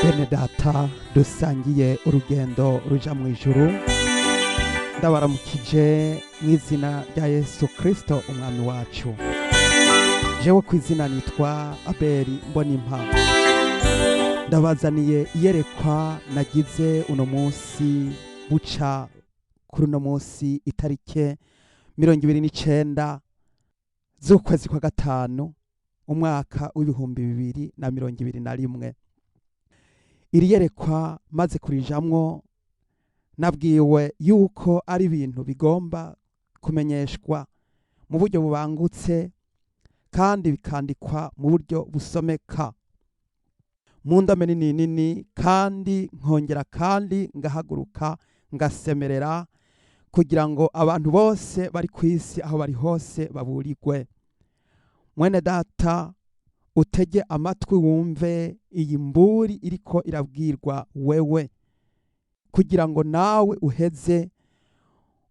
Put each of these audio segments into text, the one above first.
Bene data dusangiye urugendo ruja mu ijuru, ndabaramukije mu izina rya Yesu Kristo umwami wacu. Jewe ku izina nitwa Abeli Mbonimpa, ndabazaniye iyerekwa nagize uno munsi buca kuri uno munsi itarike 29 z'ukwezi kwa gatanu umwaka w'2021. Iri yerekwa maze kurijamwo nabwiwe yuko ari ibintu bigomba kumenyeshwa mu buryo bubangutse kandi bikandikwa mu buryo busomeka mu ndome nini kandi nkongera kandi ngahaguruka ngasemerera kugira ngo abantu bose bari ku isi aho bari hose baburirwe. Mwene data utege amatwi wumve iyi mburi iriko irabwirwa wewe, kugira ngo nawe uheze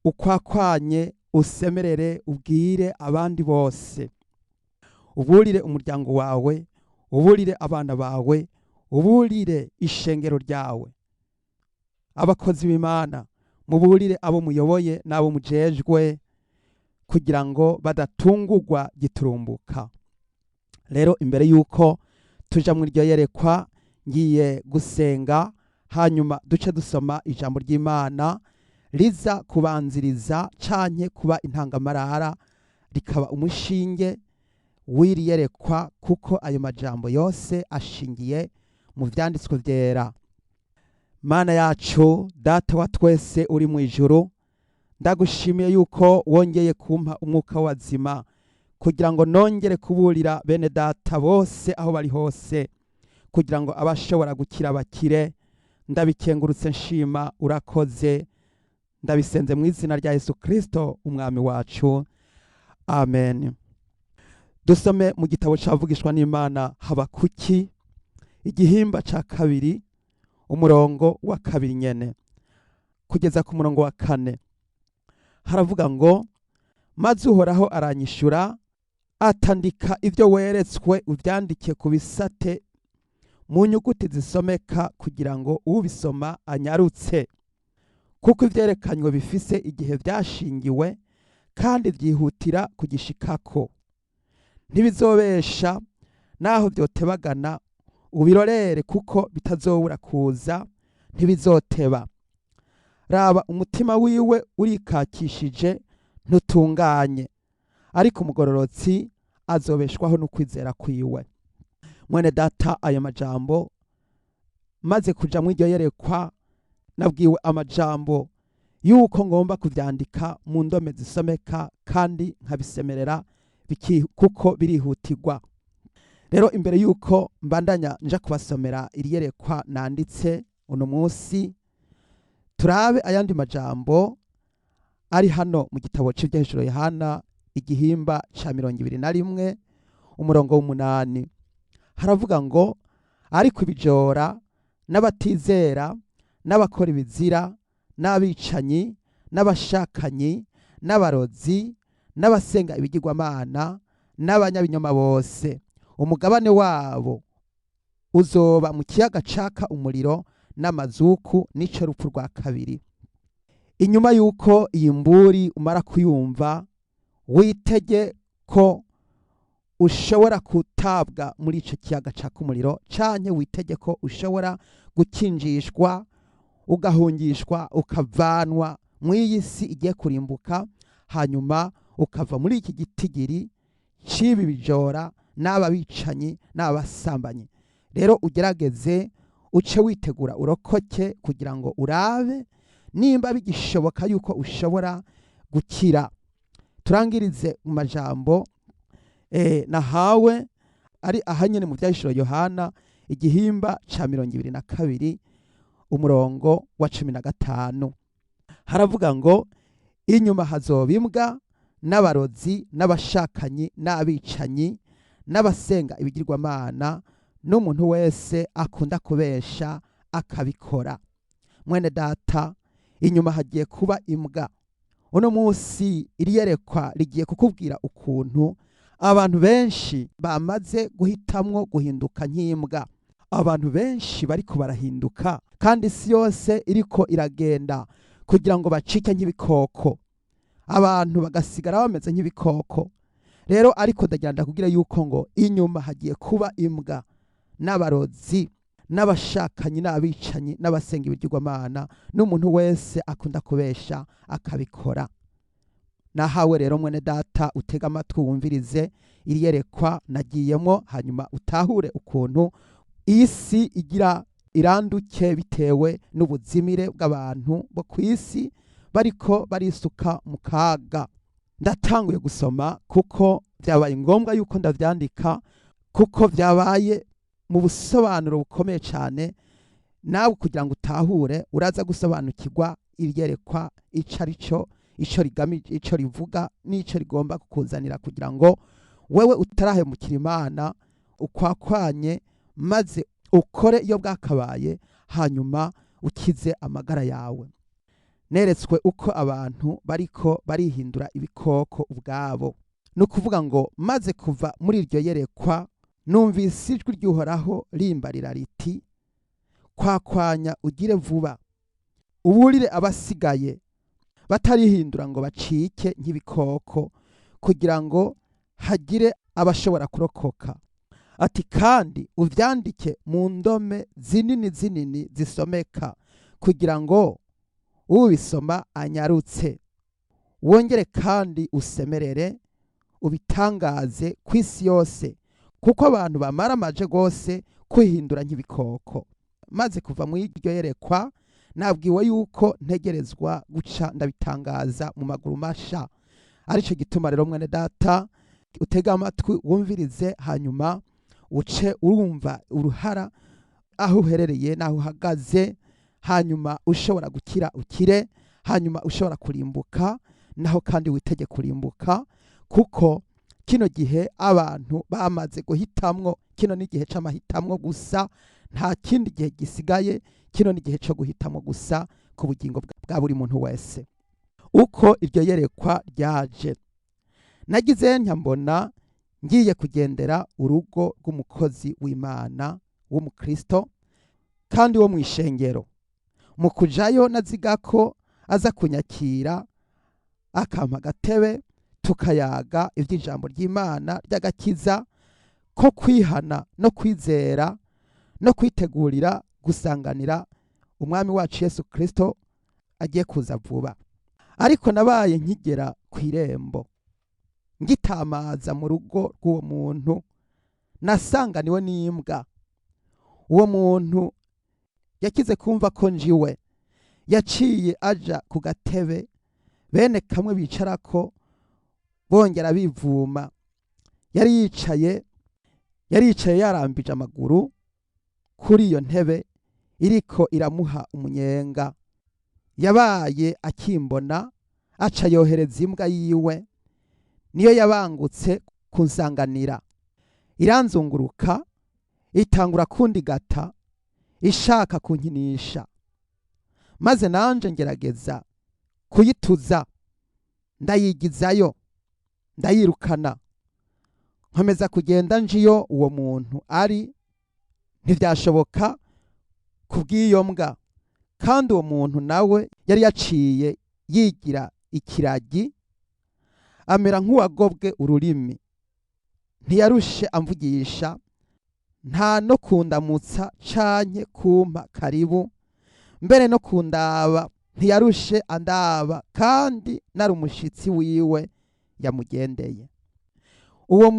ukwakwanye usemerere ubwire abandi bose, uburire umuryango wawe, uburire abana bawe, uburire ishengero ryawe, abakozi b'Imana muburire abo muyoboye n'abo mujejwe, kugira ngo badatungurwa giturumbuka. Rero imbere yuko tuja muri iryo yerekwa ngiye gusenga, hanyuma duce dusoma ijambo ry'Imana riza kubanziriza canke kuba intangamarara rikaba umushinge w'iri yerekwa, kuko ayo majambo yose ashingiye mu vyanditswe vyera. Mana yacu, data wa twese uri mu ijuru, ndagushimiye yuko wongeye kumpa umwuka wazima kugira ngo nongere kuburira bene data bose aho bari hose, kugira ngo abashobora gukira bakire. Ndabikengurutse nshima, urakoze, ndabisenze mu izina rya Yesu Kristo umwami wacu, amen. Dusome mu gitabo cavugishwa n'Imana Habakuki igihimba ca 2 umurongo wa 2 nyene kugeza ku murongo wa 4. Haravuga ngo, maze Uhoraho aranyishura atandika ivyo weretswe uvyandike ku bisate mu nyuguti zisomeka, kugira ngo ubisoma anyarutse, kuko ivyerekanywe bifise igihe vyashingiwe kandi vyihutira kugishikako. Ntibizobesha naho vyotebagana, ubirorere kuko bitazobura kuza, ntibizoteba. Raba umutima wiwe urikakishije ntutunganye, ariko umugororotsi azobeshwaho n'ukwizera kwiwe. Mwene data, ayo majambo maze kuja mu iryo yerekwa nabwiwe amajambo yuko ngomba kuvyandika mu ndome zisomeka kandi nkabisemerera kuko birihutirwa. Rero imbere yuko mbandanya nja kubasomera iri yerekwa nanditse uno munsi, turabe ayandi majambo ari hano mu gitabo c'Ivyahishuro Yohana igihimba ca 21 umurongo w'8. Haravuga ngo, ariko ibijora n'abatizera n'abakora ibizira n'abicanyi n'abashakanyi n'abarozi n'abasenga ibigirwamana n'abanyabinyoma bose, umugabane wabo uzoba mu kiyaga caka umuriro n'amazuku n'ico rupfu rwa kabiri. Inyuma yuko iyi mburi umara kuyumva, witege ko ushobora kutabwa muri ico kiyaga caka umuriro, canke witege ko ushobora gukinjishwa ugahungishwa ukavanwa mw'iyi si igiye kurimbuka, hanyuma ukava muri iki gitigiri cibi bijora n'aba bicanyi n'abasambanyi. Rero ugerageze uce witegura urokoke, kugira ngo urabe nimba bigishoboka yuko ushobora gukira. Turangirize mu majambo nahawe ari ahanyene mu Vyahishuro Yohana igihimba ca 22 umurongo wa 15. Haravuga ngo, inyuma hazoba imbwa n'abarozi n'abashakanyi n'abicanyi n'abasenga ibigirwamana n'umuntu wese akunda kubesha akabikora. Mwene data, inyuma hagiye kuba imbwa. Uno munsi iri yerekwa rigiye kukubwira ukuntu abantu benshi bamaze guhitamwo guhinduka nk'imbwa, abantu benshi bariko barahinduka kandi isi yose iriko iragenda kugira ngo bacike nk'ibikoko, abantu bagasigara bameze nk'ibikoko. Rero ariko ndagenda kugira yuko ngo inyuma hagiye kuba imbwa n'abarozi n'abashakanyi n'abicanyi n'abasenga ibigirwamana n'umuntu wese akunda kubesha akabikora. Nahawe rero mwene data utega amatwi wumvirize iri yerekwa nagiyemo, hanyuma utahure ukuntu iyi si igira iranduke bitewe n'ubuzimire bw'abantu bo ku isi bariko barisuka mu kaga. Ndatanguye gusoma kuko byabaye ngombwa yuko ndavyandika, kuko byabaye mu busobanuro bukomeye cyane. Nawe kugira ngo utahure uraza gusobanukirwa iryerekwa ico arico, ico rigamije, ico rivuga n'ico rigomba kukuzanira, kugira ngo wewe utarahemukira Imana ukwakwanye maze ukore iyo bwakabaye, hanyuma ukize amagara yawe. Neretswe uko abantu bariko barihindura ibikoko ubwabo. No kuvuga ngo maze kuva muri iryo yerekwa numvise ijwi ry'Uhoraho rimbarira riti, kwakwanya ugire vuba, uburire abasigaye batarihindura ngo bacike nk'ibikoko, kugira ngo hagire abashobora kurokoka. Ati kandi uvyandike mu ndome zinini zinini zisomeka, kugira ngo ubisoma anyarutse. Wongere kandi usemerere ubitangaze ku isi yose, kuko abantu bamaramaje gose kwihindura nk'ibikoko. Maze kuva mu iryo yerekwa nabwiwe yuko ntegerezwa guca ndabitangaza mu maguru masha. Arico gituma rero mwene data utega amatwi wumvirize, hanyuma uce urumva uruhara aho uherereye n'aho uhagaze, hanyuma ushobora gukira ukire, hanyuma ushobora kurimbuka naho kandi witege kurimbuka, kuko kino gihe abantu bamaze guhitamwo. Kino ni igihe c'amahitamwo gusa, nta kindi gihe gisigaye. Kino ni igihe co guhitamwo gusa ku bugingo bwa buri muntu wese. Uko iryo yerekwa ryaje, nagize mbona ngiye kugendera urugo rw'umukozi w'Imana w'umukristo kandi wo mw'ishengero. Mu kujayo naziga ko aza kunyakira akampa agatebe tukayaga ivy'ijambo ry'Imana ry'agakiza, ko kwihana no kwizera no kwitegurira gusanganira umwami wacu Yesu Kristo agiye kuza vuba. Ariko nabaye nkigera kw'irembo ngitamaza mu rugo rw'uwo muntu, nasanganiwe n'imbwa. Uwo muntu yakize kumva ko njiwe, yaciye aja ku gatebe bene kamwe bicarako bongera bivuma. Yari yicaye yarambije amaguru kuri iyo ntebe iriko iramuha umunyenga. Yabaye akimbona aca yohereza imbwa yiwe, niyo yabangutse kunsanganira, iranzunguruka itangura kundigata ishaka kunkinisha. Maze nanje ngerageza kuyituza, ndayigizayo ndayirukana, nkomeza kugenda njiyo uwo muntu ari. Ntivyashoboka kubw'iyo mbwa, kandi uwo muntu nawe yari yaciye yigira ikiragi, amera nk'uwagobwe ururimi. Ntiyarushe amvugisha, nta no kundamutsa canke kumpa karibu, mbere no kundaba ntiyarushe andaba, kandi nari umushitsi wiwe yamugendeye. Uwo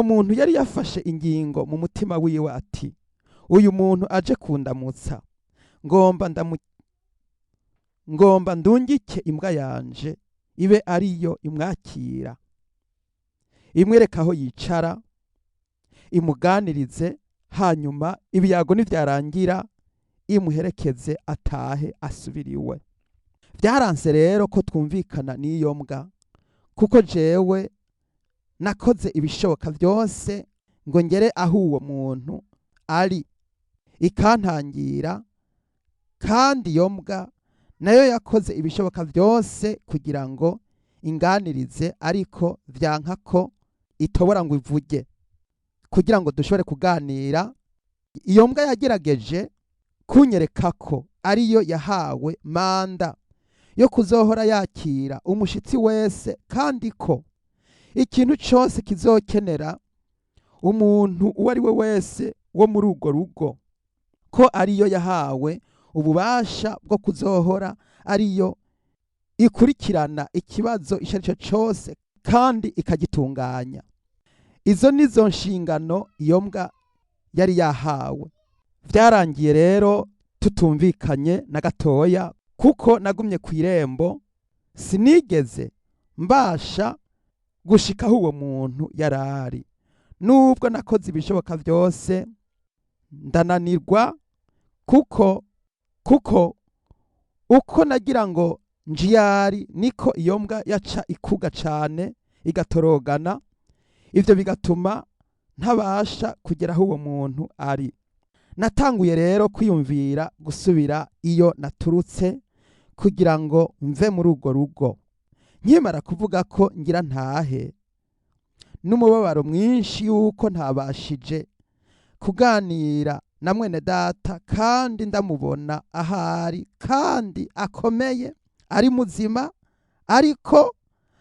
muntu yari yafashe ingingo mu mutima wiwe ati, uyu muntu aje kundamutsa, ngomba ndungike imbwa yanje ibe ariyo imwakira, imwereka aho yicara, imuganirize, hanyuma ibiyago nivyarangira imuherekeze atahe asubiriwe. Vyaranse rero ko twumvikana n'iyo mbwa, kuko jewe nakoze ibishoboka byose ngo ngere aho uwo muntu ari, ikantangira. Kandi iyo mbwa nayo yakoze ibishoboka byose kugira ngo inganirize, ariko vyanka ko itobora ngo ivuge. kugira ngo dushobore kuganira. Iyo mbwa yagerageje kunyereka ko ariyo yahawe manda yo kuzohora yakira umushitsi wese, kandi ko ikintu cyose kizokenera umuntu uwo ari we wese wo muri urwo rugo, ko ariyo yahawe ububasha bwo kuzohora ariyo ikurikirana ikibazo icyo ari cyo cyose kandi ikagitunganya. Izo nizo nshingano iyo mbwa yari yahawe. Byarangiye rero tutumvikanye na gatoya, kuko nagumye ku irembo, sinigeze mbasha gushikaho uwo muntu yarari. Nubwo nakoze ibishoboka byose ndananirwa, kuko uko nagira ngo njiyari niko iyo mbwa yaca ikuga cane igatorogana. Ivyo bigatuma ntabasha kugera aho uwo muntu ari. Natanguye rero kwiyumvira gusubira iyo naturutse kugira ngo mve muri urwo rugo. Nkimara kuvuga ko ngira ntahe, n'umubabaro mwinshi yuko ntabashije kuganira na mwene data kandi ndamubona ahari kandi akomeye ari muzima, ariko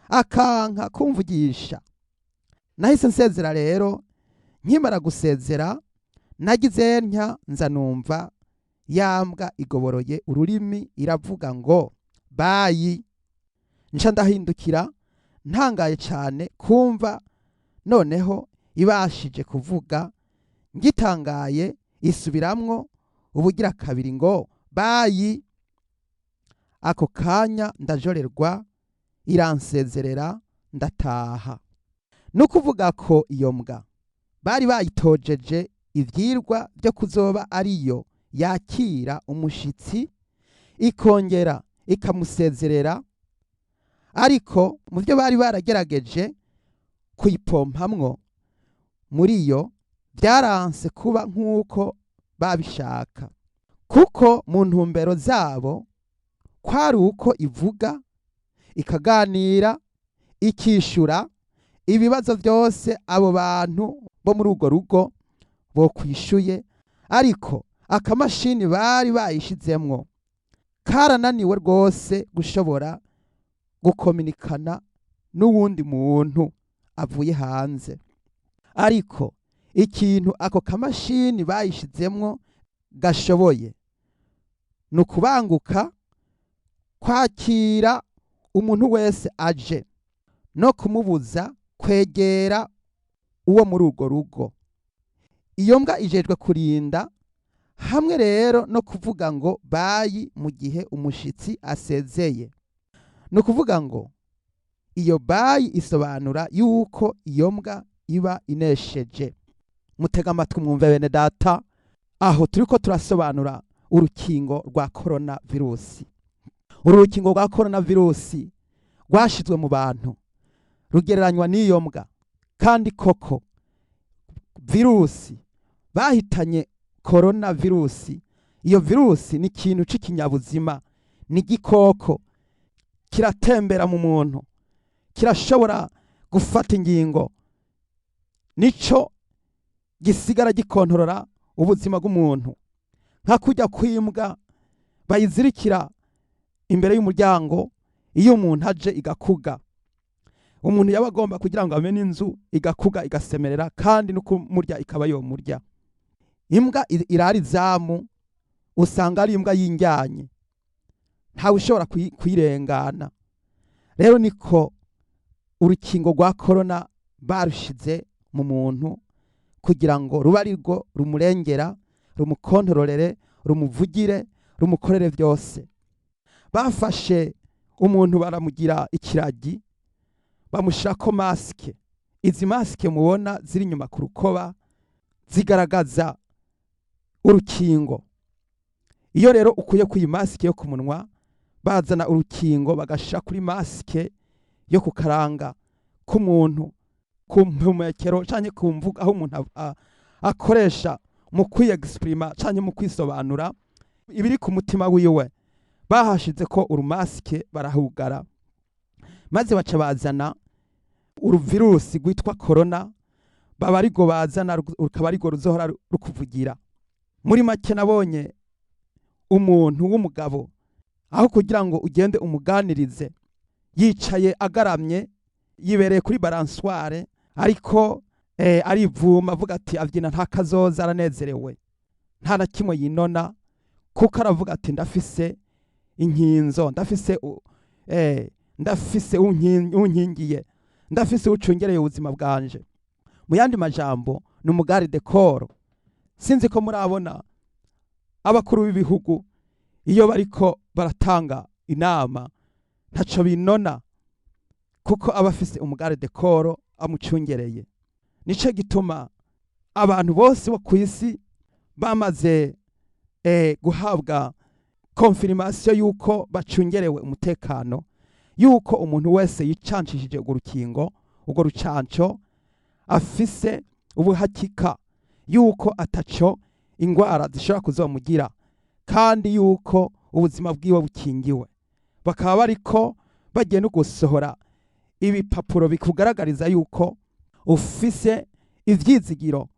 akanka kumvugisha. Nahise nsezera rero. Nkimara gusezera nagize ntya nza numva yambwa igoboroye ururimi iravuga ngo bayi. Nca ndahindukira ntangaye cyane kumva noneho ibashije kuvuga. Ngitangaye isubiramwo ubugira kabiri ngo bayi. Ako kanya ndajorerwa, iransezerera ndataha. No kuvuga ko iyo mbwa bari bayitojeje ivyirwa byo kuzoba ariyo yakira umushitsi ikongera ikamusezerera, ariko mu byo bari baragerageje kuyipompamwo muri yo byaranse kuba nk'uko babishaka, kuko mu ntumbero zabo kwari uko ivuga ikaganira ikishura ibibazo byose abo bantu bo muri urwo rugo bo kwishuye, ariko akamashini bari bayishizemwo karananiwe rwose gushobora gukominikana n'uwundi muntu avuye hanze. Ariko ikintu ako kamashini bayishizemwo gashoboye ni ukubanguka kwakira umuntu wese aje no kumubuza kwegera uwo muri urwo rugo. Iyo mbwa ijejwe kurinda hamwe rero no kuvuga ngo bayi mu gihe umushitsi asezeye. No kuvuga ngo iyo bayi isobanura yuko iyo mbwa iba inesheje. Mutega amatwi mwumve bene data, aho turiko turasobanura urukingo rwa corona virusi. Uru rukingo rwa corona virusi rwashizwe mu bantu rugereranywa n'iyo mbwa, kandi koko virusi bahitanye corona virusi. Iyo virusi ni ikintu c'ikinyabuzima, ni igikoko kiratembera mu muntu, kirashobora gufata ingingo, nico gisigara gikontorora ubuzima bw'umuntu. Nka kujya kwimbwa bayizirikira imbere y'umuryango, iyo umuntu aje igakuga, umuntu yaba agomba kugira ngo amene inzu igakuga igasemerera, kandi no kumurya ikaba yomurya. Imbwa irari zamu usanga ari imbwa y'indyanye, ntawe ushobora kwirengana. Rero niko urukingo rwa corona barushize mu muntu kugira ngo ruba arirwo rumurengera, rumukontororere, rumuvugire, rumukorere byose. Bafashe umuntu baramugira ikiragi, bamushirako masike. Izi masike mubona ziri inyuma ku rukoba zigaragaza urukingo. Iyo rero ukuye ku masike yo ku munwa, bazana urukingo bagashira kuri masike yo ku karanga k'umuntu, ku mpumekero canke ku mvuga aho umuntu akoresha mu kwiyexprima canke mu kwisobanura ibiri ku mutima wiwe. Bahashize ko urumasike barahugara, maze baca bazana uruvirusi rwitwa corona baba arigo bazana rukaba arigo ruzohora rukuvugira. Muri make nabonye umuntu w'umugabo aho kugira ngo ugende umuganirize yicaye agaramye yibereye kuri balansware ariko arivuma avuga ati avyina nta kazoza aranezerewe nta na kimwe yinona kuko aravuga ati ndafise inkinzo ndafise unkingiye ndafise ucungereye ubuzima bwanje. Mu yandi majambo ni umugari dekoro. Sinzi ko murabona abakuru b'ibihugu iyo bariko baratanga inama ntaco binona kuko abafise umugari dekoro amucungereye. Nico gituma abantu bose bo kwisi bamaze guhabwa confirmation yuko bacungerewe umutekano, yuko umuntu wese yicanshishije urwo rukingo urwo rucanco afise ubuhakika yuko ataco ingwara zishobora kuzomugira kandi yuko ubuzima bwiwe bukingiwe. Bakaba bariko bagiye no gusohora ibipapuro bikugaragariza yuko ufise ivyizigiro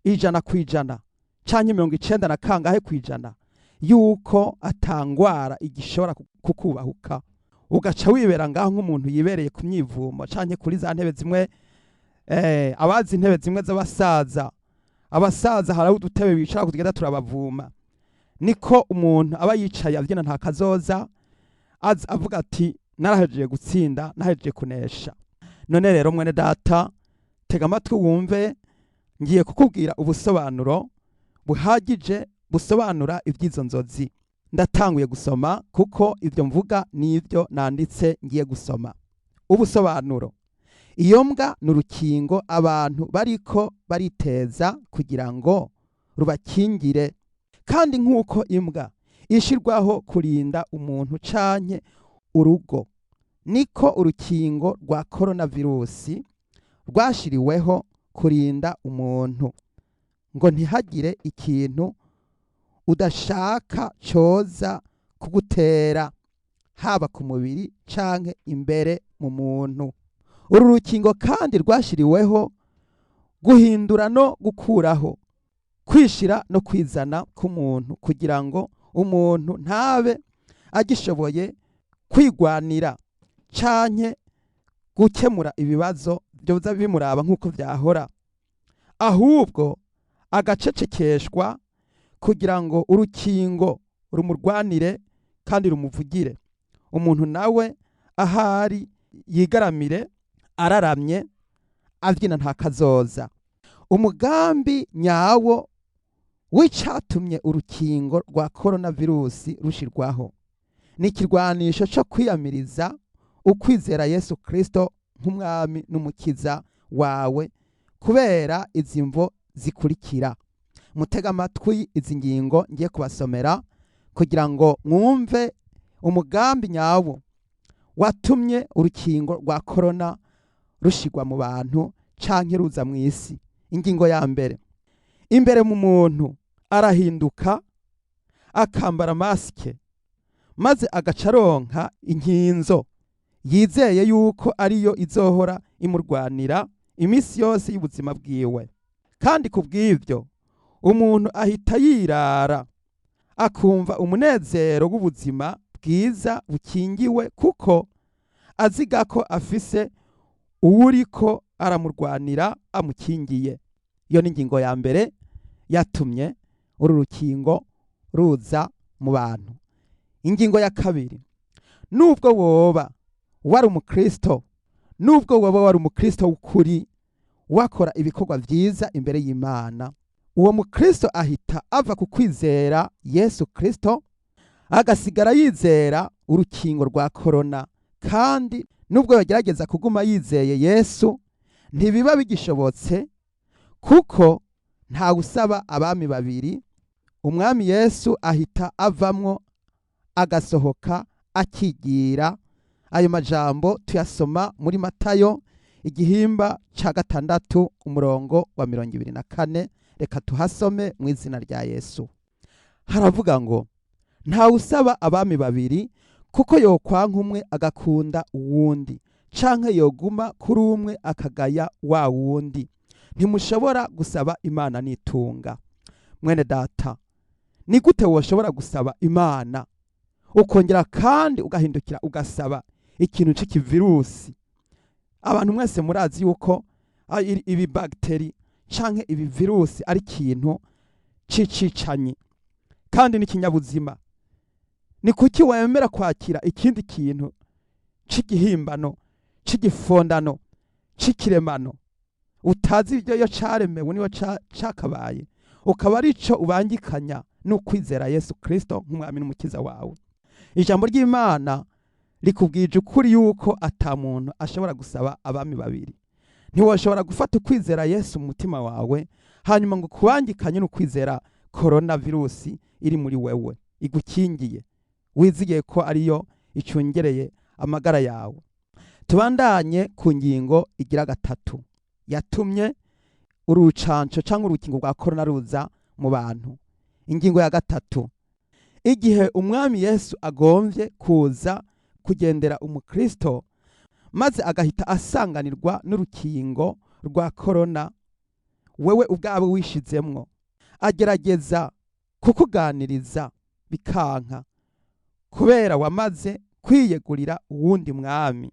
100% canke 90 na kangahe kwijana yuko atangwara igishobora kukubahuka, ugaca wibera ngaho nk'umuntu yibereye ku myivumo canke kuri za ntebe zimwe abazi intebe zimwe abasaza haraho udutebe bicara kugenda turabavuma. Niko umuntu aba yicaye avyina nta kazoza avuga ati narahejeje gutsinda nahejeje kunesha. None rero mwene data tega amatwi wumve, ngiye kukubwira ubusobanuro buhagije busobanura ivy'izo nzozi. Ndatanguye gusoma kuko ivyo mvuga nivyo nanditse ngiye gusoma. Ubusobanuro: iyo mbwa n'urukingo abantu bariko bariteza kugira ngo rubakingire, kandi nk'uko imbwa ishirwaho kurinda umuntu canke urugo, niko urukingo rwa coronavirusi rwashiriweho kurinda umuntu ngo ntihagire ikintu udashaka coza kugutera haba ku mubiri canke imbere mu muntu. Uru rukingo kandi rwashiriweho guhindura no gukuraho, kwishira no kwizana k'umuntu kugira ngo umuntu ntabe agishoboye kwigwanira canke gukemura ibibazo byoza bimuraba nk'uko vyahora, ahubwo agacecekeshwa kugira ngo urukingo rumurwanire kandi rumuvugire. Umuntu nawe ahari yigaramire araramye avyina nta kazoza. Umugambi nyawo w'icatumye urukingo rwa coronavirusi rushirwaho ni ikirwanisho co kwiyamiriza ukwizera Yesu Kristo nk'umwami n'umukiza wawe kubera izi mvo zikurikira. Mutega amatwi izi ngingo ngiye kubasomera kugira ngo mwumve umugambi nyawo watumye urukingo rwa corona rushigwa mu bantu canke ruza mu isi. Ingingo ya mbere: imbere mu muntu arahinduka akambara maske maze agacaronka inkinzo yizeye yuko ariyo izohora imurwanira imisi yose y'ubuzima bwiwe. Kandi kubw'ivyo umuntu ahita yirara akumva umunezero w'ubuzima bwiza bukingiwe kuko aziga ko afise uwuriko aramurwanira amukingiye. Iyo ni ingingo ya mbere yatumye uru rukingo ruza mu bantu. Ingingo ya kabiri: nubwo woba wari umukristo, nubwo woba wari umukristo w'ukuri wakora ibikorwa vyiza imbere y'Imana, uwo mukristo ahita ava ku kwizera Yesu Kristo agasigara yizera urukingo rwa corona. Kandi nubwo yagerageza kuguma yizeye Yesu ntibiba bigishobotse kuko nta usaba abami babiri. Umwami Yesu ahita avamwo agasohoka akigira. Ayo majambo tuyasoma muri Matayo igihimba ca 6 umurongo wa 24. Reka tuhasome mu izina rya Yesu. Haravuga ngo nta usaba abami babiri kuko yokwanka umwe agakunda uwundi, canke yoguma kuri umwe akagaya wa wundi. ntimushobora gusaba Imana nitunga. Mwene data, ni gute woshobora gusaba Imana ukongera kandi ugahindukira ugasaba ikintu c'ikivirusi? Abantu mwese murazi yuko ibi bagiteri canke ibi virusi ari ikintu c'icicanyi kandi n'ikinyabuzima. Ni kuki wemera kwakira ikindi kintu c'igihimbano, c'igifondano, c'ikiremano utazi ibyo yo caremewe niyo cakabaye, ukaba ari ico ubangikanya n'ukwizera Yesu Kristo nk'umwami n'umukiza wawe? Ijambo ry'Imana rikubwije ukuri yuko ata muntu ashobora gusaba abami babiri. Ntiwoshobora gufata ukwizera Yesu mu mutima wawe hanyuma ngo kubangikanye n'ukwizera corona virusi iri muri wewe igukingiye, wizigiye ko ariyo icungereye amagara yawe. Tubandanye ku ngingo igira gatatu yatumye urucanco canke urukingo rwa corona ruza mu bantu. Ingingo ya gatatu, igihe umwami Yesu agomvye kuza kugendera umukristo maze agahita asanganirwa n'urukingo rwa corona, wewe ubwawe wishizemwo, agerageza kukuganiriza bikanka kubera wamaze kwiyegurira uwundi mwami,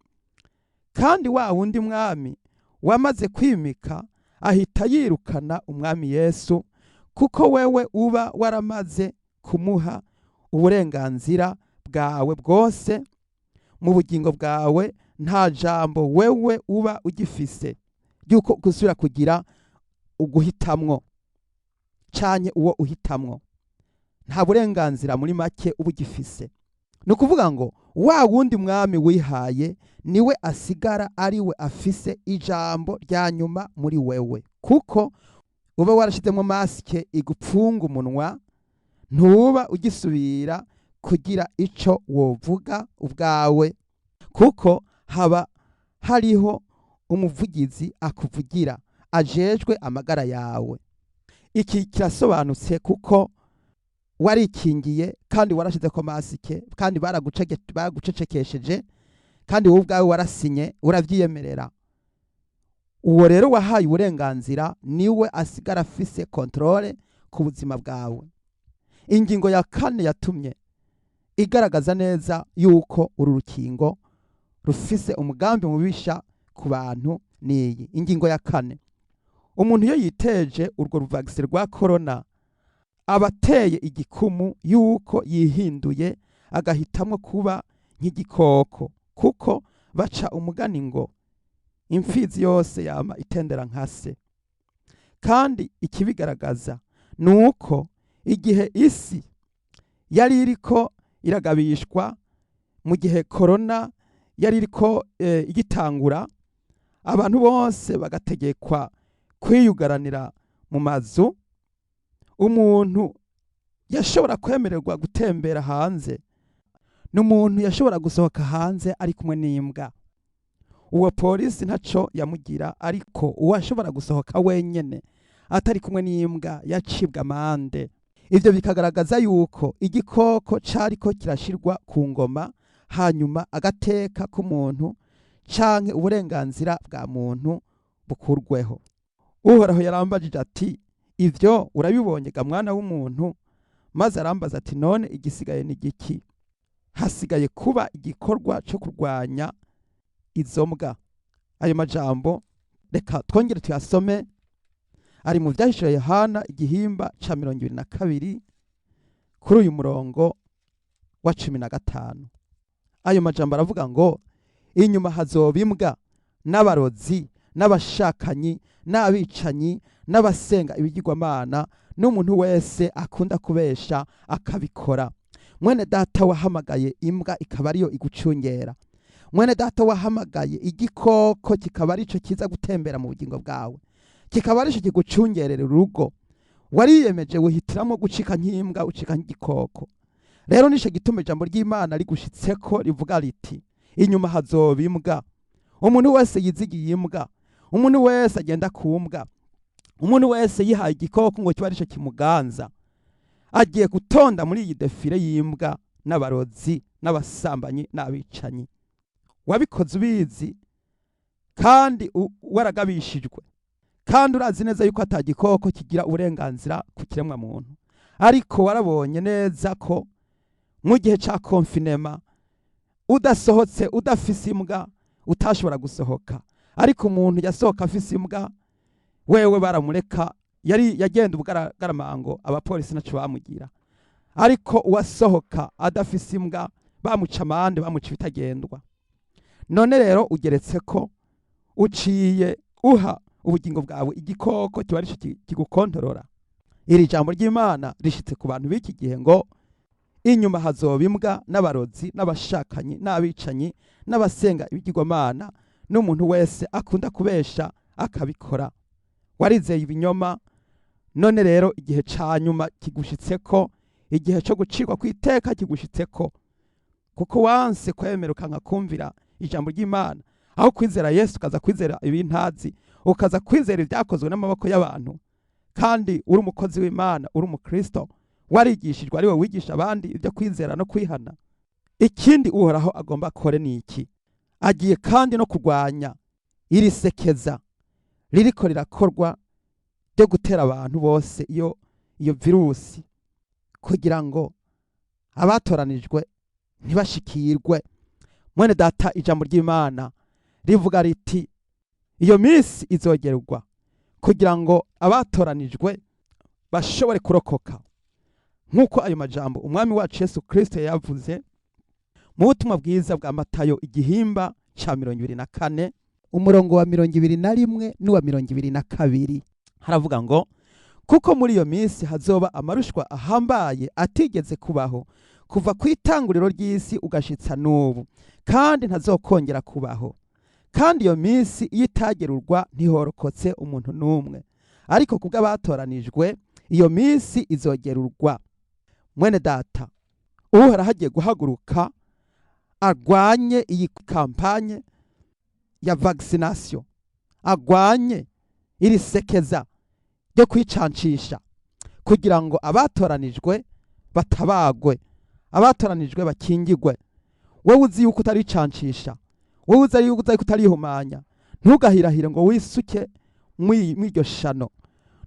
kandi wa wundi mwami wamaze kwimika ahita yirukana umwami Yesu, kuko wewe uba waramaze kumuha uburenganzira bwawe bwose mu bugingo bwawe. Nta jambo wewe uba ugifise ryuko gusubira kugira uguhitamwo canke uwo uhitamwo. Nta burenganzira muri make uba ugifise. Ni ukuvuga ngo wa wundi mwami wihaye niwe asigara ariwe afise ijambo rya nyuma muri wewe, kuko uba warashizemwo masike igupfunga umunwa, ntuba ugisubira kugira ico wovuga ubwawe, kuko haba hariho umuvugizi akuvugira ajejwe amagara yawe. Iki kirasobanutse kuko warikingiye kandi warashizeko masike kandi baragucecekesheje kandi wowe ubwawe warasinye uravyiyemerera. Uwo rero wahaye uburenganzira niwe asigara afise kontrole ku buzima bwawe. Ingingo ya kane yatumye igaragaza neza yuko uru rukingo rufise umugambi mubisha ku bantu niyi. Ingingo ya kane, umuntu iyo yiteje urwo ruvagisi rwa corona abateye igikumu yuko yihinduye agahitamwo kuba nk'igikoko, kuko baca umugani ngo imfizi yose yama itendera nka se. Kandi ikibigaragaza nuko igihe isi yari iriko iragabishwa, mu gihe corona yari iriko igitangura, abantu bose bagategekwa kwiyugaranira mu mazu, umuntu yashobora kwemererwa gutembera hanze n'umuntu yashobora gusohoka hanze ari kumwe n'imbwa. Uwo polisi ntaco yamugira, ariko uwashobora gusohoka wenyene atari kumwe n'imbwa yacibwa amande. Ivyo bikagaragaza yuko igikoko cariko kirashirwa ku ngoma, hanyuma agateka k'umuntu canke uburenganzira bwa muntu bukurweho. Uhoraho yarambajije ati, ivyo urabibonye ga mwana w'umuntu? Maze arambaza ati, none igisigaye ni giki? Hasigaye kuba igikorwa cyo kurwanya izo mbwa. Ayo majambo reka twongere tuyasome, ari mu Vyahishuriwe Yohana igihimba ca 22 kuri uyu murongo wa 15. Ayo majambo aravuga ngo, inyuma hazoba imbwa n'abarozi n'abashakanyi n'abicanyi n'abasenga ibigirwamana n'umuntu wese akunda kubesha akabikora. Mwene data wahamagaye imbwa ikaba ariyo igucungera. Mwene data wahamagaye igikoko kikaba arico kiza gutembera mu bugingo bwawe, kikaba arico kigucungerera urugo. Wariyemeje wihitiramo gucika nk'imbwa ucika nk'igikoko. Rero nico gituma ijambo ry'Imana rigushitseko rivuga riti, inyuma hazoba imbwa. Umuntu wese yizigiye imbwa, umuntu wese agenda ku mbwa, umuntu wese yihaye igikoko ngo kiba arico kimuganza, agiye gutonda muri iyi defile y'imbwa n'abarozi n'abasambanyi n'abicanyi. Wabikoze ubizi kandi waragabishijwe, kandi urazi neza yuko atagikoko kigira uburenganzira ku kiremwa muntu. Ariko warabonye neza ko mu gihe ca konfinema udasohotse udafise imbwa utashobora gusohoka, ariko umuntu yasohoka afise imbwa wewe baramureka, yari yagenda ubugaramango, abapolisi naco bamugira. Ariko uwasohoka adafise imbwa bamuca amande, bamuca ibitagendwa. None rero ugeretse ko uciye uha ubugingo bwawe igikoko kiba arico kigukontorora. Iri jambo ry'Imana rishitse ku bantu b'iki gihe ngo inyuma hazoba imbwa n'abarozi n'abashakanyi n'abicanyi n'abasenga ibigirwamana n'umuntu wese akunda kubesha akabikora. Warizeye ibinyoma, none rero igihe ca nyuma kigushitseko, igihe cyo gucirwa kw'iteka kigushitseko, kuko wanse kwemera ukanka kumvira ijambo ry'Imana, aho kwizera Yesu ukaza kwizera ibintazi, ukaza kwizera ibyakozwe n'amaboko y'abantu. Kandi uri umukozi w'Imana, uri umukristo, warigishijwe, ari we wigisha abandi ibyo kwizera no kwihana. Ikindi Uhoraho agomba akore ni iki? Agiye kandi no kurwanya iri sekeza ririko rirakorwa ryo gutera abantu bose iyo virusi, kugira ngo abatoranijwe ntibashikirwe. Mwene data, ijambo ry'Imana rivuga riti iyo minsi izogerwa kugira ngo abatoranijwe bashobore kurokoka, nk'uko ayo majambo umwami wacu Yesu Kristo yavuze mu butumwa bwiza bwa Matayo igihimba ca 24 umurongo wa 21 n'uwa 22. Haravuga ngo kuko muri iyo minsi hazoba amarushwa ahambaye atigeze kubaho kuva ku itanguriro ry'isi ugashitsa n'ubu, kandi ntazokongera kubaho. Kandi iyo minsi iyo itagerurwa ntihorokotse umuntu n'umwe, ariko kubw'abatoranijwe iyo minsi izogerurwa. Mwene data, Uhoraho hagiye guhaguruka arwanye iyi kampanye ya vaccination, arwanye iri sekeza ryo kwicancisha, kugira ngo abatoranijwe batabagwe, abatoranijwe bakingigwe. Wowe uzi yuko utaricancisha, wowe uzi yuko utarihumanya, ntugahirahire ngo wisuke mw'iryo shano,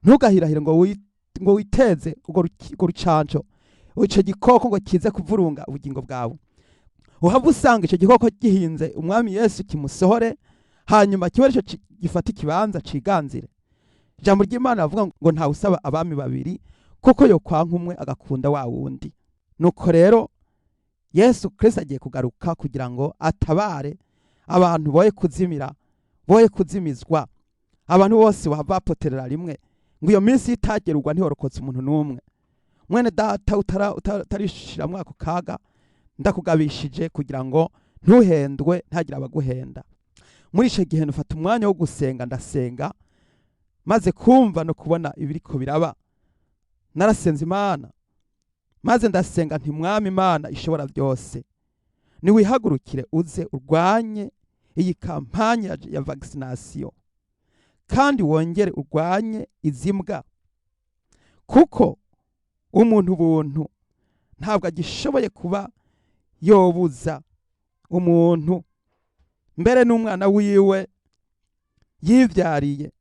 ntugahirahire ngo witeze urwo rucanco, ico gikoko ngo kize kuvurunga ubugingo bwawe. Uhava usanga ico gikoko gihinze umwami Yesu kimusohore, hanyuma kibe arico gifata ikibanza ciganzire. Ijambo ry'Imana avuga ngo nta usaba abami babiri, kuko yo kwanka umwe agakunda wa wundi. Nuko rero Yesu Kristo agiye kugaruka kugira ngo atabare abantu boye kuzimira, boye kuzimizwa, abantu bose bapoterera rimwe, ngo iyo minsi itagerurwa ntihorokotse umuntu n'umwe. Mwene data, utarishira ako kaga, ndakugabishije kugira ngo ntuhendwe, ntagira abaguhenda. Muri ico gihe nufata umwanya wo gusenga, ndasenga maze kumva no kubona ibiriko biraba. Narasenze Imana maze ndasenga nti Mwami Imana ishobora byose, niwihagurukire uze urwanye iyi kampanye ya vaccination, kandi wongere urwanye izimbwa, kuko umuntu buntu ntabwo agishoboye kuba yobuza umuntu, mbere n'umwana wiwe yivyariye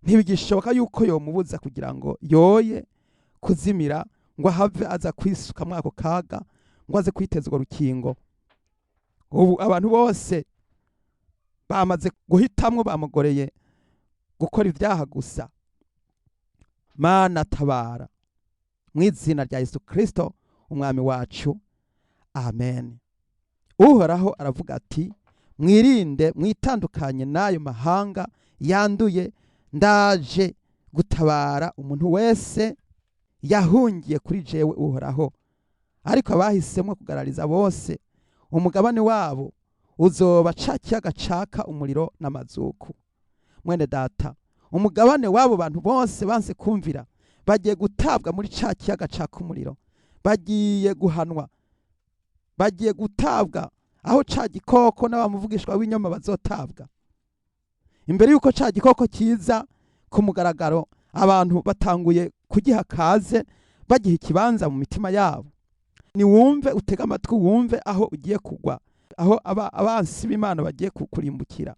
ntibigishoboka yuko yomubuza kugira ngo yoye kuzimira, ngo have aza kwisuka mwako kaga, ngo aze kwiteza urwo rukingo. Ubu abantu bose bamaze guhitamwo, bamugoreye gukora ivyaha gusa. Mana tabara, mw'izina rya Yesu Kristo umwami wacu, amen. Uhoraho aravuga ati mwirinde mwitandukanye n'ayo mahanga yanduye, ndaje gutabara umuntu wese yahungiye kuri jewe Uhoraho. Ariko abahisemwe kugarariza bose, umugabane wabo uzoba ca kiyaga caka umuriro n'amazuku. Mwene data, umugabane wabo bantu bose banse kumvira bagiye gutabwa muri ca kiyaga caka umuriro, bagiye guhanwa, bagiye gutabwa aho ca gikoko n'abamuvugishwa w'inyoma bazotabwa. Imbere yuko ca gikoko kiza ku mugaragaro, abantu batanguye kugiha kaze, bagiha ikibanza mu mitima yabo. Ni wumve, utega amatwi wumve aho ugiye kugwa, aho abansi b'Imana bagiye kukurimbukira.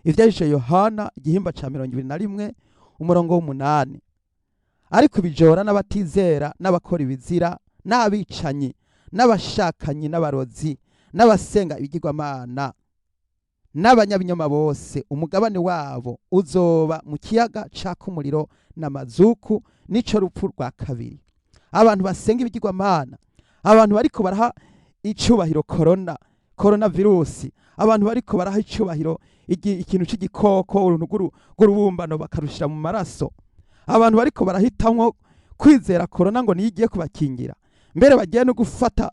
Ivyahishije Yohana igihimba ca 21 umurongo w'8. ariko ibijora n'abatizera n'abakora ibizira n'abicanyi n'abashakanyi n'abarozi n'abasenga ibigirwamana n'abanyabinyoma bose umugabane wabo uzoba mu kiyaga caka umuriro n'amazuku n'ico rupfu rwa kabiri. Abantu basenga ibigirwamana, abantu bariko baraha icubahiro corona virusi, abantu bariko baraha icubahiro ikintu c'igikoko uruntu rw'urubumbano bakarushira mu maraso, abantu bariko barahitamwo kwizera corona ngo niyigiye kubakingira, mbere bagiye no gufata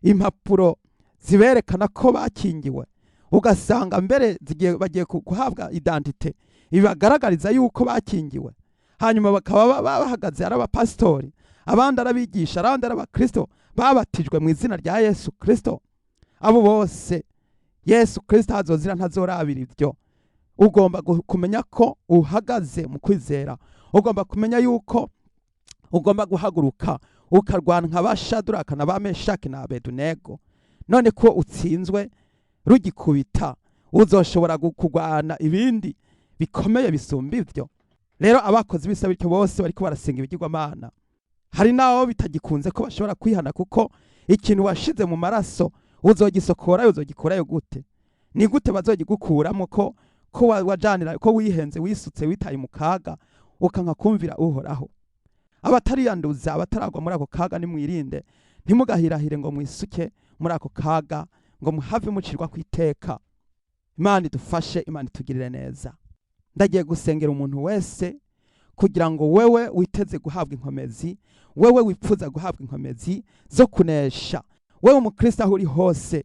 impapuro ziberekana ko bakingiwe, ugasanga mbere bagiye guhabwa identite ibagaragariza yuko bakingiwe, hanyuma bakaba bahagaze ari abapasitori, abandi arabigisha, abandi ari abakristo babatijwe mu izina rya Yesu Kristo. Abo bose Yesu Kristo azozira ntazorabira ivyo. Ugomba kumenya ko uhagaze mu kwizera, ugomba kumenya yuko ugomba guhaguruka ukarwana nk'abashaduraka na bameshaki na Abedunego. None ko utsinzwe rugikubita uzoshobora kurwana ibindi bikomeye bisumba ivyo. Rero abakozi bisabityo bose bariko barasenga ibigirwamana, hari naho bitagikunze ko bashobora kwihana, kuko ikintu washize mu maraso uzogisokora uzogikorayo gute? Ni gute bazogigukuramo ko wajanira ko wihenze wisutse witaye mu kaga ukanka kumvira uhoraho? Abatariyanduza abataragwa muri ako kaga nimwirinde, ntimugahirahire ngo mwisuke muri ako kaga ngo muhave mucirwa kwiteka. Imana idufashe, Imana itugirire neza. Ndagiye gusengera umuntu wese kugira ngo wewe witeze guhabwa inkomezi, wewe wipfuza guhabwa inkomezi zo kunesha, wewe umukristo aho uri hose,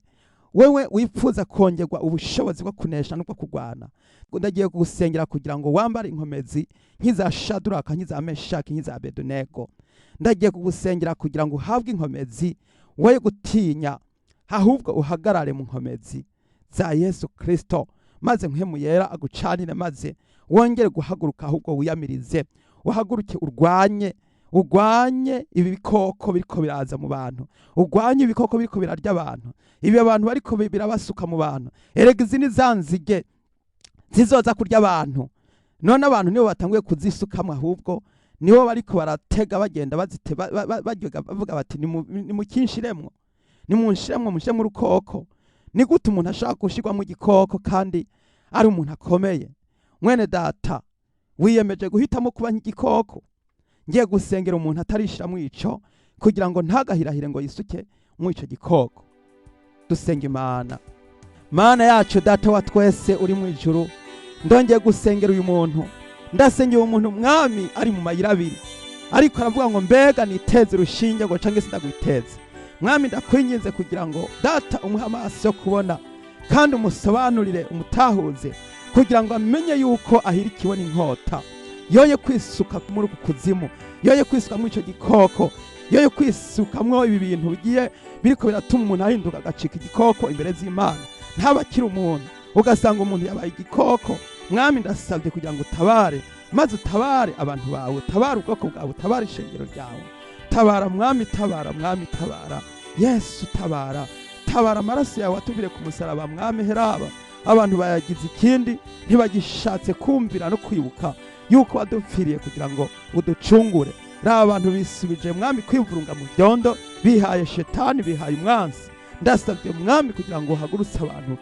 wewe wipfuza kongerwa ubushobozi bwo kunesha no kurwana. Ndagiye gusengera kugira ngo wambare inkomezi nk'iza Shaduraka, nk'iza Meshaki, nk'iza Abedunego. Ndagiye kugusengera kugira ngo uhabwe inkomezi, woye gutinya, ahubwo uhagarare mu nkomezi za Yesu Kristo, maze Mpwemu Yera agucanire, maze wongere guhaguruka, ahubwo wiyamirize, uhaguruke urwanye ibi bikoko biriko biraza mu bantu, urwanye ibikoko biriko birarya abantu, ibi abantu bariko birabasuka mu bantu. Erega izi ni zanzige zizoza kurya abantu, none abantu nibo batanguye kuzisukamwe, ahubwo nibo bariko baratega bagenda bavuga bati nimukinshiremwo, nimunshiremwo, mushiremwo urukoko. Ni gute umuntu ashaka gushirwa mu gikoko kandi ari umuntu akomeye? Mwene data, wiyemeje guhitamo kuba nk'igikoko? Ngiye gusengera umuntu atarishiramwo ico kugira ngo ntagahirahire ngo yisuke mu ico gikoko. Dusenga Imana. Mana yacu, Data wa twese uri mu ijuru, ndongeye gusengera uyu muntu. Ndasengera umuntu mwami ari mu mayira abiri, ariko aravuga ngo mbega niteze urushinge ngo cange sindagwiteze. Mwami ndakwinginze kugira ngo Data umuhe amaso yo kubona, kandi umusobanurire, umutahuze, kugira ngo amenye yuko ahirikiwe n'inkota, yoye kwisuka muri uku kuzimu, yoye kwisuka mu ico gikoko, yoye kwisukamwo ibi bintu bigiye biriko biratuma umuntu ahinduka agacika igikoko imbere z'Imana, ntabakira umuntu, ugasanga umuntu yabaye igikoko. Mwami ndasabye kugira ngo utabare, maze utabare abantu bawe, utabare ubwoko bwawe, utabare ishengero ryawe. Tabara Mwami, tabara Mwami, tabara Yesu, tabara amaraso yawe atuvire ku musaraba Mwami. Heraba abantu bayagize ikindi, ntibagishatse kumvira no kwibuka yuko wadupfiriye kugira ngo uducungure. Raba abantu bisubije Mwami kwivurunga mu byondo, bihaye shetani, bihaye umwansi. Ndasabye Mwami kugira ngo uhagurutse abantu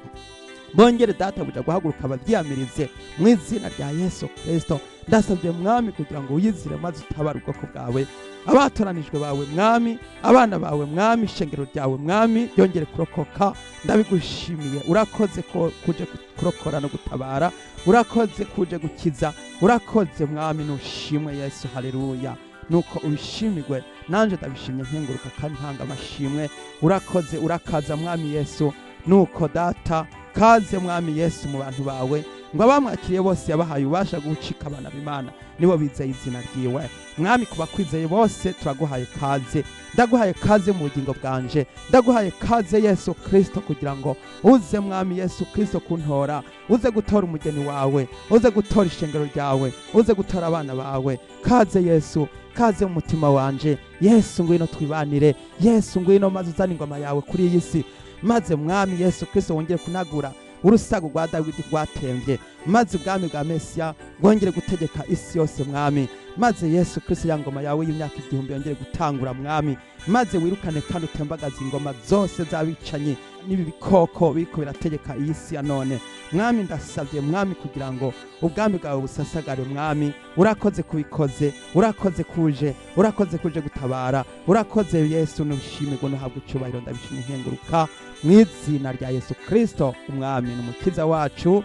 bongere Data buja guhaguruka bavyamirize mu izina rya Yesu Kristo. Ndasabye Mwami kugira ngo uyizire, maze utabara ubwoko bwawe, abatoranijwe bawe Mwami, abana bawe Mwami, ishengero ryawe Mwami yongere kurokoka. Ndabigushimiye, urakoze ko kuje kurokora no gutabara, urakoze kuje gukiza, urakoze Mwami, nushimwe Yesu. Haleluya. Nuko ubishimirwe, nanje ndabishimye nkenguruka kandi ntanga amashimwe. Urakoze, urakaza Mwami Yesu. Nuko Data, kaze Mwami Yesu mu bantu bawe, ngo abamwakiriye bose yabahaye ubasha gucika abana b'Imana, nibo bizeye izina ryiwe. Mwami, kuba kwizeye bose turaguhaye kaze. Ndaguhaye kaze mu bugingo bwanje, ndaguhaye kaze Yesu Kristo, kugira ngo uze Mwami Yesu Kristo kuntora, uze gutora umugeni wawe, uze gutora ishengero ryawe, uze gutora abana bawe. Kaze Yesu, kaze mu mutima wanje. Yesu ngwino twibanire, Yesu ngwino maze uzana ingoma yawe kuri iyi si, maze Mwami Yesu Kristo wongere kunagura urusago rwa Dawidi rwatemvye, maze ubwami bwa Mesiya bwongere gutegeka isi yose mwami, maze Yesu Kristo ya ngoma yawe y'imyaka 1000 yongere gutangura mwami, maze wirukane kandi utembagaza ingoma zose z'abicanyi n'ibi bikoko biriko birategeka iyi si ya none. Mwami ndasavye mwami kugira ngo ubwami bwawe busasagare mwami, urakoze kubikoze, urakoze kuje gutabara, urakoze Yesu, n'ubushimirwe n'uhabwe icubahiro ndabishimye nkenguruka mu izina rya Yesu Kristo umwami n'umukiza wacu,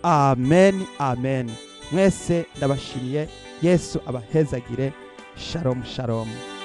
amen amen. Mwese ndabashimiye, Yesu abahezagire. Shalom shalom.